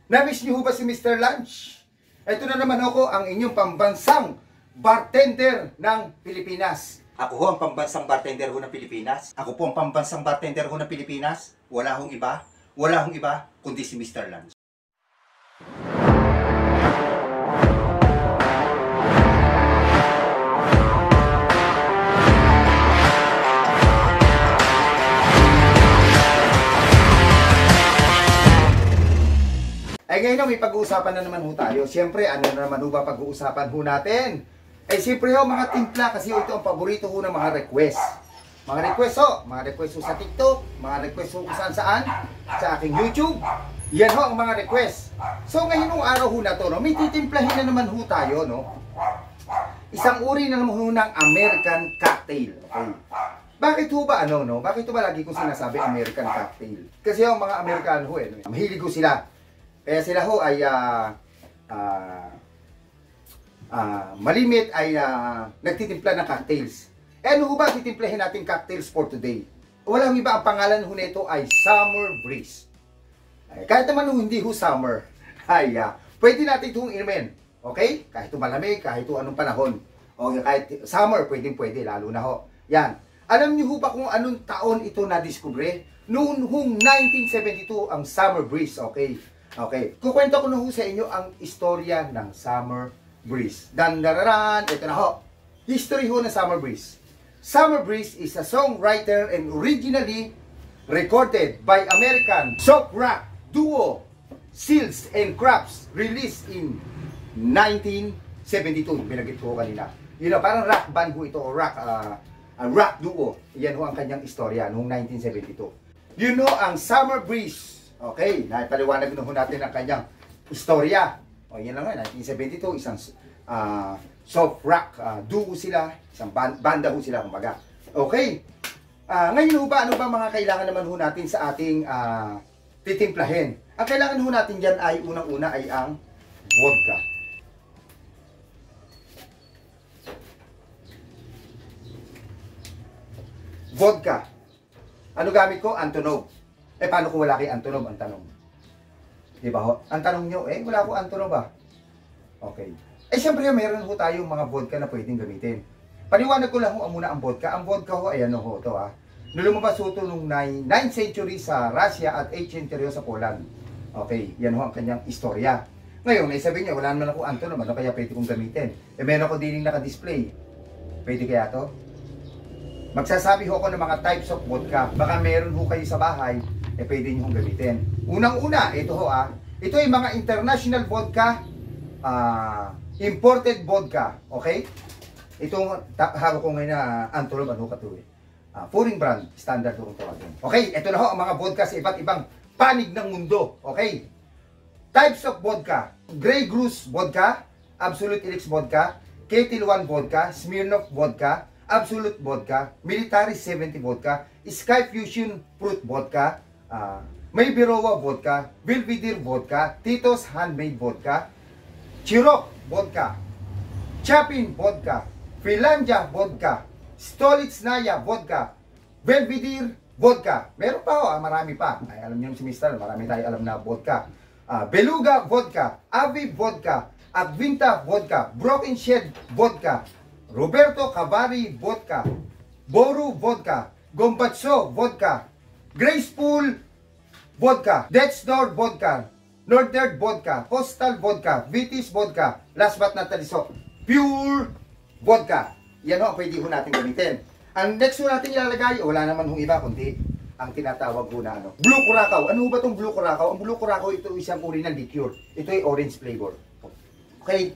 Namiss niyo ba si Mr. Lunch? Ito na naman ako, ang inyong pambansang bartender ng Pilipinas. Ako ho ang pambansang bartender ho ng Pilipinas. Ako po ang pambansang bartender ho ng Pilipinas. Wala hong iba, kundi si Mr. Lunch. Ay ngayon may pag-uusapan na naman ho tayo. Siyempre, ano na naman ho ba pag-uusapan ho natin? Eh siyempre ho, mga timpla kasi ito ang paborito ho ng mga request. Mga request ho sa TikTok, mga request ho kung saan sa aking YouTube. Yan ho ang mga request. So ngayon ho araw ho na to, no, may titimplahin na naman ho tayo, no? Isang uri na naman ho ng American cocktail. Okay. Bakit ho ba Bakit ho ba lagi ko sinasabi American cocktail? Kasi ho, mga Amerikano ho, mahilig ho sila. Kaya sila ho ay malimit ay nagtitimpla ng cocktails. Eh ano ho ba titimplahin natin cocktails for today? Walang iba, ang pangalan ho nito ay Summer Breeze. Ay, kahit naman ho hindi ho summer, ay pwede natin itong inumin. Okay? Kahit malamig, kahit anong panahon. O kahit summer, pwede, lalo na ho. Yan. Alam niyo ho ba kung anong taon ito na-discover? Noong 1972 ang Summer Breeze, okay? Okay, kukwento ko na ho sa inyo ang istorya ng Summer Breeze. Dandararan, ito na ho. History ho ng Summer Breeze. Summer Breeze is a songwriter and originally recorded by American soft rock duo Seals and Crofts, released in 1972. Binagit ko kanina. Parang rock band ho ito, o rock duo. Yan ho ang kanyang istorya noong 1972. Ang Summer Breeze. Okay, naipaliwanag na ho natin ang kanyang istorya. O yan lang nga, 1972, isang soft rock duo sila, isang banda ho sila kumbaga. Okay, ngayon ho ba, ano ba mga kailangan naman ho natin sa ating titimplahin? Ang kailangan ho natin dyan ay, unang-una ay ang vodka. Vodka. Ano gamit ko? Antonov. Eh, paano kung wala kay Antonov ang tanong? Diba ho? Ang tanong nyo, wala ko Antonov ba? Okay. Eh, siyempre, meron ho tayong mga vodka na pwedeng gamitin. Paniwanag ko lang ho muna ang vodka. Ang vodka ho, ayan ho, ito ha. Lumabas ho ito noong 9th century sa Russia at 8th century sa Poland. Okay, yan ho ang kanyang istorya. Ngayon, sabi niya, wala naman ako Antonov, ano kaya pwede kong gamitin? Eh, meron ko din naka-display. Pwede kaya to? Magsasabi ho ako ng mga types of vodka. Baka meron ho kayo sa bahay, pwede nyo hong gamitin. Unang-una, ito ho ito ay mga international vodka, imported vodka, okay? Itong hawak ko ngayon na Antonov, ano ka ito foreign brand, standard ho kung tawagin. Okay, ito na ho ang mga vodka sa iba't ibang panig ng mundo, okay? Types of vodka: Grey Goose vodka, Absolute Elix vodka, Ketel One vodka, Smirnoff vodka, Absolute vodka, Military 70 vodka, Sky Fusion Fruit vodka, May Birowa vodka, Belvedere vodka, Tito's Handmade vodka, Chirok vodka, Chapin vodka, Finlandia vodka, Stolitsnaya vodka, Belvedere vodka. Meron pa ho, marami pa. Ay, alam niyo si Mr. Marami tayo alam na vodka. Beluga vodka, Avi vodka, Advinta vodka, Broken Shed vodka, Roberto Cavari vodka, Boru vodka, Gombatso vodka, Graceful vodka, Death's Door vodka, Northern vodka, Coastal vodka, Vitis vodka, last but not least, Pure vodka. Yan ho, pwede ho natin gamitin. Ang next ho natin ilalagay, wala naman hong iba kundi ang tinatawag ho na Blue Curacao. Ano ho ba itong Blue Curacao? Ang Blue Curacao, ito isang uri ng liqueur. Ito ay orange flavor. Okay.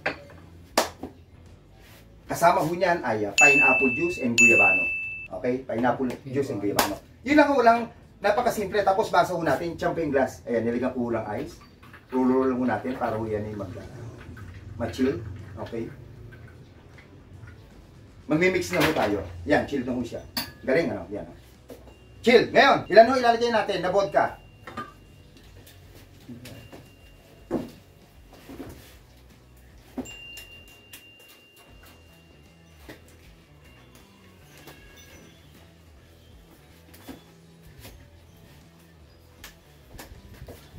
Kasama ho niyan ay pineapple juice and guyabano. Okay? Pineapple juice and guyabano. Yun lang ho lang, napakasimple. Tapos basa ho natin, champagne glass. Ayan, nilagyan ko lang ice. Roll ho natin para ho yan ay ma-chill. Okay? Magmimix na ho tayo. Yan, chill na ho siya. Galing, ano? Yan. Chill. Ngayon, ilan ho ilalagay natin na vodka?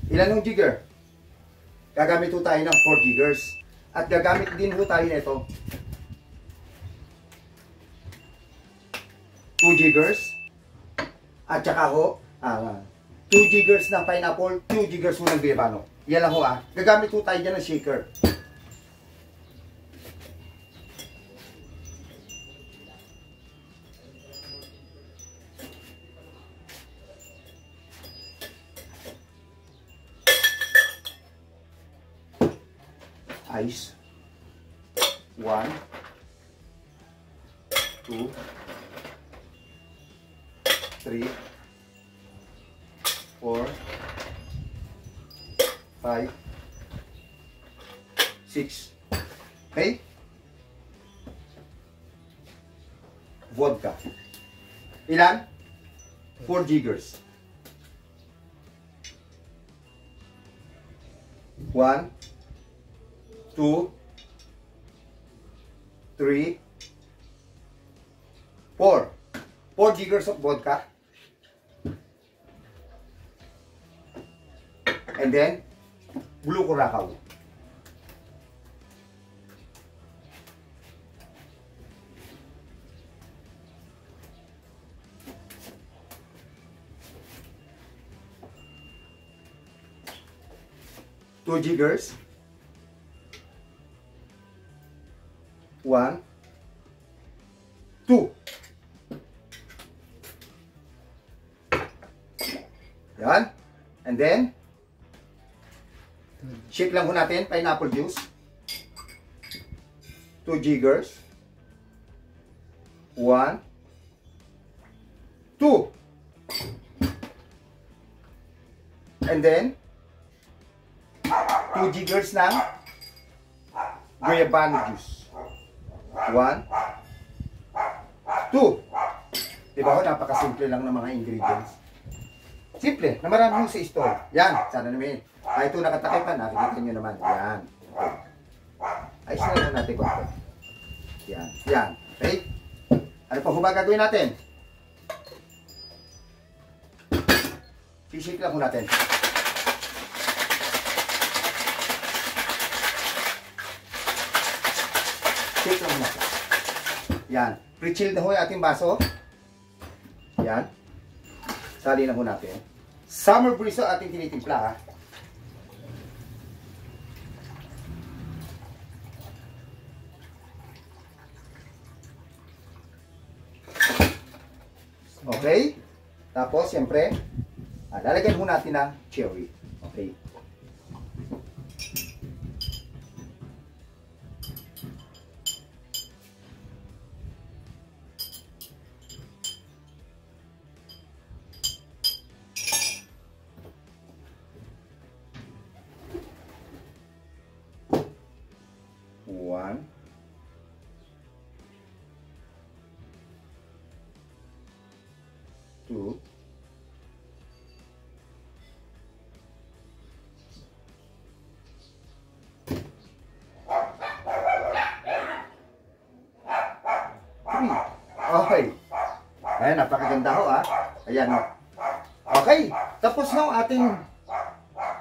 Ilan hong jigger? gagamit po tayo ng 4 jiggers. At gagamit din po tayo nito 2 jiggers. At saka ho, 2 jiggers ng pineapple, 2 jiggers po ng guayabano. Yan lang ho gagamit po tayo dyan ng shaker. Ice. 1, 2, 3, 4, 5, 6. Okay? Vodka. Ilan? 4 jiggers. 1, 2, 3, 4. 4 jiggers of vodka. And then, blue curacao. Two jiggers. 1, 2. Yan. And then, shake lang po natin, pineapple juice. 2 jiggers. 1, 2. And then, 2 jiggers ng guayabano juice. 1, 2. Diba ho, napakasimple lang ng mga ingredients. Simple, na marami sa store. Yan, sana namin. Ito nakatakip pa, nakikita nyo naman. Yan. Ayos na lang natin konti. Yan, yan. Okay? Ano pa ba gagawin natin? Sisik lang po natin. Shake lang natin. Yan. Pre-chill na ho yung ating baso. Yan. Sali na ho natin. Summer breeze ang ating tinitimpla. Okay? Tapos, siyempre, lalagyan ho natin ng cherry. Okay? One. Two. Three. Okay. Ayan, napakaganda ho Ayan ho. Okay. Tapos na ating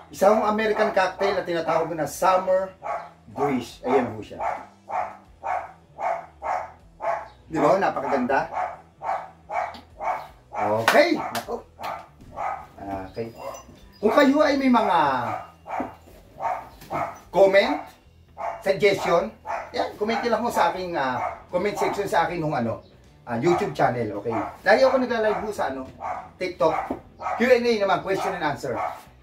isang American cocktail na tinatawag na Summer Breeze. Ayan ho siya. Di ba? Napakaganda. Okay. Ako. Okay. Kung kayo ay may mga comment, suggestion, yan, comment nyo lang mo sa aking comment section sa aking YouTube channel. Okay. Lagi ako nagla-live po sa TikTok. Q&A naman, question and answer.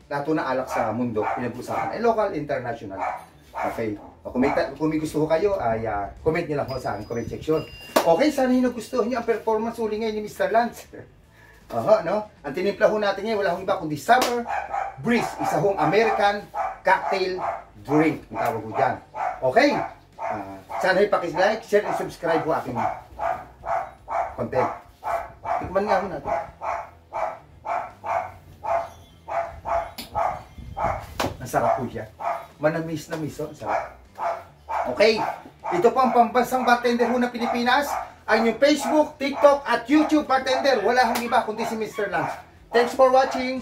Lahat na alak sa mundo, pinag-usapan. Local, international. Okay. Kung may gusto ko kayo, ay comment nyo lang po sa aking comment section. Okay, sana yung nagustuhan nyo ang performance uli ngayon ni Mr. Lance. No? Ang tinimpla ho natin ngayon, wala hong iba kundi Summer Breeze. Isa hong American cocktail drink. Ang tawag ko dyan. Okay? Sana yung pakis-like, share, and subscribe po aking content. Tikman nga ho natin. Masarap po siya. Manamis na miso. Sarap. Okay. Ito po ang pambansang bartender ho ng Pilipinas. Ang inyong Facebook, TikTok at YouTube bartender. Wala hong iba kundi si Mr. Lance. Thanks for watching.